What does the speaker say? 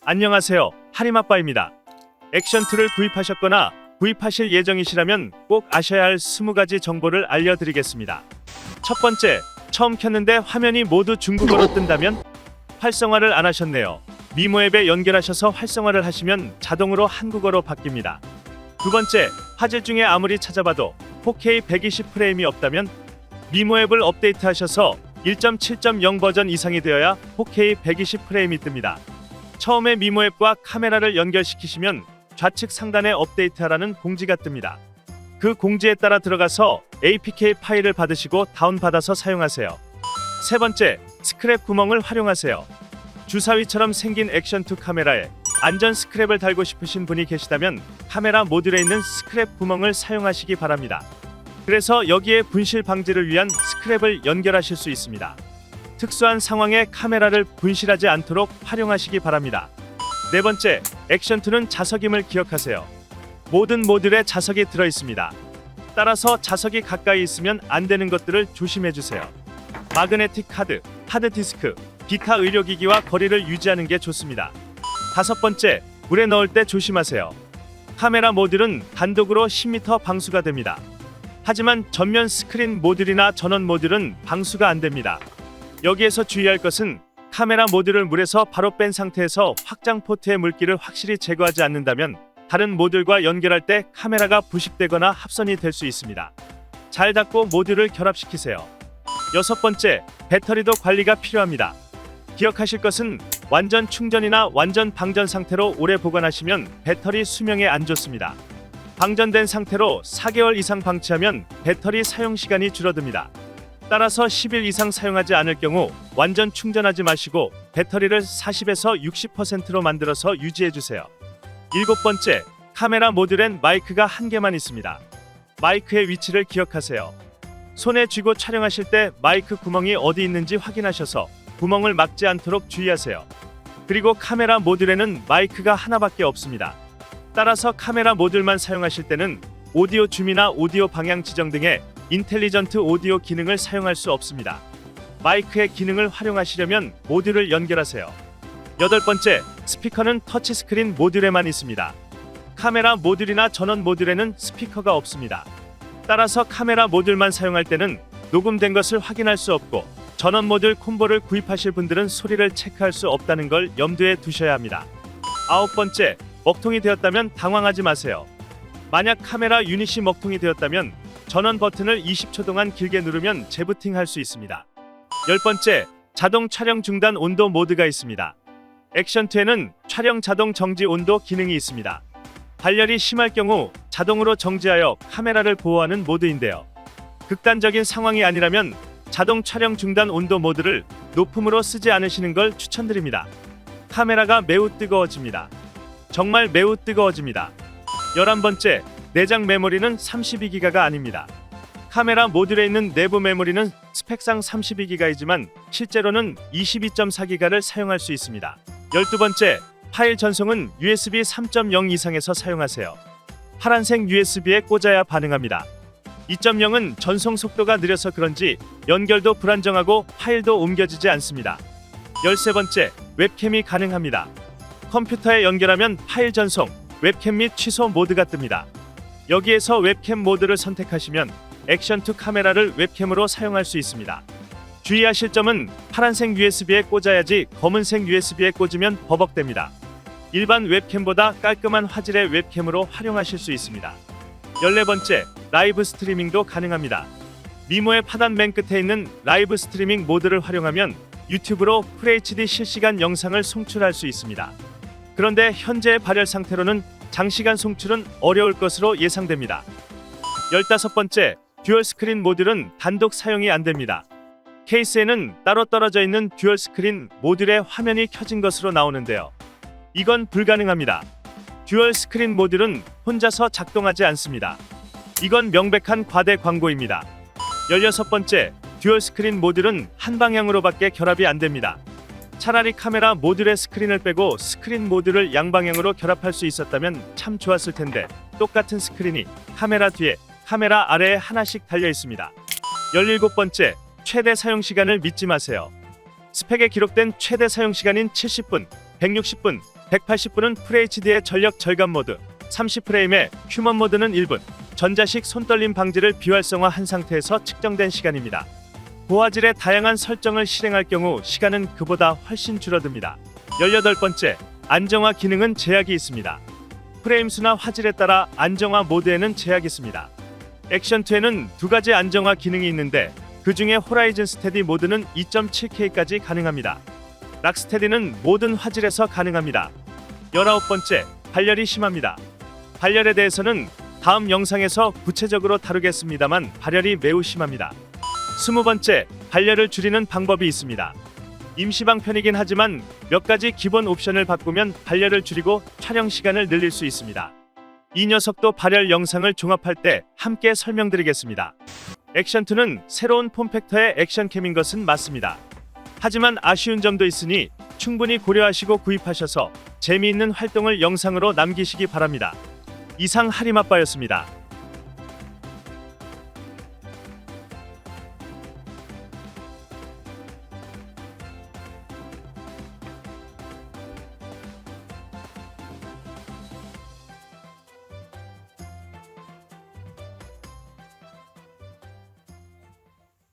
안녕하세요. 하림아빠입니다. 액션2를 구입하셨거나 구입하실 예정이시라면 꼭 아셔야 할 20가지 정보를 알려드리겠습니다. 첫 번째, 처음 켰는데 화면이 모두 중국어로 뜬다면? 활성화를 안 하셨네요. 미모 앱에 연결하셔서 활성화를 하시면 자동으로 한국어로 바뀝니다. 두 번째, 화질 중에 아무리 찾아봐도 4K 120프레임이 없다면? 미모 앱을 업데이트하셔서 1.7.0 버전 이상이 되어야 4K 120프레임이 뜹니다. 처음에 미모 앱과 카메라를 연결시키시면 좌측 상단에 업데이트하라는 공지가 뜹니다. 그 공지에 따라 들어가서 APK 파일을 받으시고 다운받아서 사용하세요. 세 번째, 스크랩 구멍을 활용하세요. 주사위처럼 생긴 액션2 카메라에 안전 스크랩을 달고 싶으신 분이 계시다면 카메라 모듈에 있는 스크랩 구멍을 사용하시기 바랍니다. 그래서 여기에 분실 방지를 위한 스크랩을 연결하실 수 있습니다. 특수한 상황에 카메라를 분실하지 않도록 활용하시기 바랍니다. 네 번째, 액션2는 자석임을 기억하세요. 모든 모듈에 자석이 들어있습니다. 따라서 자석이 가까이 있으면 안 되는 것들을 조심해주세요. 마그네틱 카드, 하드디스크, 기타 의료기기와 거리를 유지하는 게 좋습니다. 다섯 번째, 물에 넣을 때 조심하세요. 카메라 모듈은 단독으로 10m 방수가 됩니다. 하지만 전면 스크린 모듈이나 전원 모듈은 방수가 안 됩니다. 여기에서 주의할 것은 카메라 모듈을 물에서 바로 뺀 상태에서 확장 포트의 물기를 확실히 제거하지 않는다면 다른 모듈과 연결할 때 카메라가 부식되거나 합선이 될 수 있습니다. 잘 닫고 모듈을 결합시키세요. 여섯 번째, 배터리도 관리가 필요합니다. 기억하실 것은 완전 충전이나 완전 방전 상태로 오래 보관하시면 배터리 수명에 안 좋습니다. 방전된 상태로 4개월 이상 방치하면 배터리 사용 시간이 줄어듭니다. 따라서 10일 이상 사용하지 않을 경우 완전 충전하지 마시고 배터리를 40에서 60%로 만들어서 유지해주세요. 일곱 번째, 카메라 모듈엔 마이크가 한 개만 있습니다. 마이크의 위치를 기억하세요. 손에 쥐고 촬영하실 때 마이크 구멍이 어디 있는지 확인하셔서 구멍을 막지 않도록 주의하세요. 그리고 카메라 모듈에는 마이크가 하나밖에 없습니다. 따라서 카메라 모듈만 사용하실 때는 오디오 줌이나 오디오 방향 지정 등의 인텔리전트 오디오 기능을 사용할 수 없습니다. 마이크의 기능을 활용하시려면 모듈을 연결하세요. 여덟 번째, 스피커는 터치스크린 모듈에만 있습니다. 카메라 모듈이나 전원 모듈에는 스피커가 없습니다. 따라서 카메라 모듈만 사용할 때는 녹음된 것을 확인할 수 없고 전원 모듈 콤보를 구입하실 분들은 소리를 체크할 수 없다는 걸 염두에 두셔야 합니다. 아홉 번째, 먹통이 되었다면 당황하지 마세요. 만약 카메라 유닛이 먹통이 되었다면 전원 버튼을 20초 동안 길게 누르면 재부팅할 수 있습니다. 열 번째, 자동 촬영 중단 온도 모드가 있습니다. 액션2에는 촬영 자동 정지 온도 기능이 있습니다. 발열이 심할 경우 자동으로 정지하여 카메라를 보호하는 모드인데요. 극단적인 상황이 아니라면 자동 촬영 중단 온도 모드를 높음으로 쓰지 않으시는 걸 추천드립니다. 카메라가 매우 뜨거워집니다. 정말 매우 뜨거워집니다. 11번째, 내장 메모리는 32기가가 아닙니다. 카메라 모듈에 있는 내부 메모리는 스펙상 32기가이지만 실제로는 22.4기가를 사용할 수 있습니다. 12번째, 파일 전송은 USB 3.0 이상에서 사용하세요. 파란색 USB에 꽂아야 반응합니다. 2.0은 전송 속도가 느려서 그런지 연결도 불안정하고 파일도 옮겨지지 않습니다. 13번째, 웹캠이 가능합니다. 컴퓨터에 연결하면 파일 전송, 웹캠 및 취소 모드가 뜹니다. 여기에서 웹캠 모드를 선택하시면 액션2 카메라를 웹캠으로 사용할 수 있습니다. 주의하실 점은 파란색 USB에 꽂아야지 검은색 USB에 꽂으면 버벅됩니다. 일반 웹캠보다 깔끔한 화질의 웹캠으로 활용하실 수 있습니다. 14번째, 라이브 스트리밍도 가능합니다. 미모의 하단 맨 끝에 있는 라이브 스트리밍 모드를 활용하면 유튜브로 FHD 실시간 영상을 송출할 수 있습니다. 그런데 현재의 발열 상태로는 장시간 송출은 어려울 것으로 예상됩니다. 15번째, 듀얼 스크린 모듈은 단독 사용이 안 됩니다. 케이스에는 따로 떨어져 있는 듀얼 스크린 모듈에 화면이 켜진 것으로 나오는데요. 이건 불가능합니다. 듀얼 스크린 모듈은 혼자서 작동하지 않습니다. 이건 명백한 과대 광고입니다. 16번째, 듀얼 스크린 모듈은 한 방향으로밖에 결합이 안 됩니다. 차라리 카메라 모듈의 스크린을 빼고 스크린 모듈을 양방향으로 결합할 수 있었다면 참 좋았을 텐데 똑같은 스크린이 카메라 뒤에, 카메라 아래에 하나씩 달려 있습니다. 17번째, 최대 사용시간을 믿지 마세요. 스펙에 기록된 최대 사용시간인 70분, 160분, 180분은 FHD의 전력 절감 모드, 30프레임의 휴먼 모드는 1분, 전자식 손떨림 방지를 비활성화한 상태에서 측정된 시간입니다. 고화질의 다양한 설정을 실행할 경우 시간은 그보다 훨씬 줄어듭니다. 18번째, 안정화 기능은 제약이 있습니다. 프레임 수나 화질에 따라 안정화 모드에는 제약이 있습니다. 액션2에는 두 가지 안정화 기능이 있는데 그 중에 호라이즌 스테디 모드는 2.7K까지 가능합니다. 락스테디는 모든 화질에서 가능합니다. 19번째, 발열이 심합니다. 발열에 대해서는 다음 영상에서 구체적으로 다루겠습니다만 발열이 매우 심합니다. 20번째, 발열을 줄이는 방법이 있습니다. 임시방편이긴 하지만 몇 가지 기본 옵션을 바꾸면 발열을 줄이고 촬영 시간을 늘릴 수 있습니다. 이 녀석도 발열 영상을 종합할 때 함께 설명드리겠습니다. 액션2는 새로운 폼팩터의 액션캠인 것은 맞습니다. 하지만 아쉬운 점도 있으니 충분히 고려하시고 구입하셔서 재미있는 활동을 영상으로 남기시기 바랍니다. 이상 하림아빠였습니다.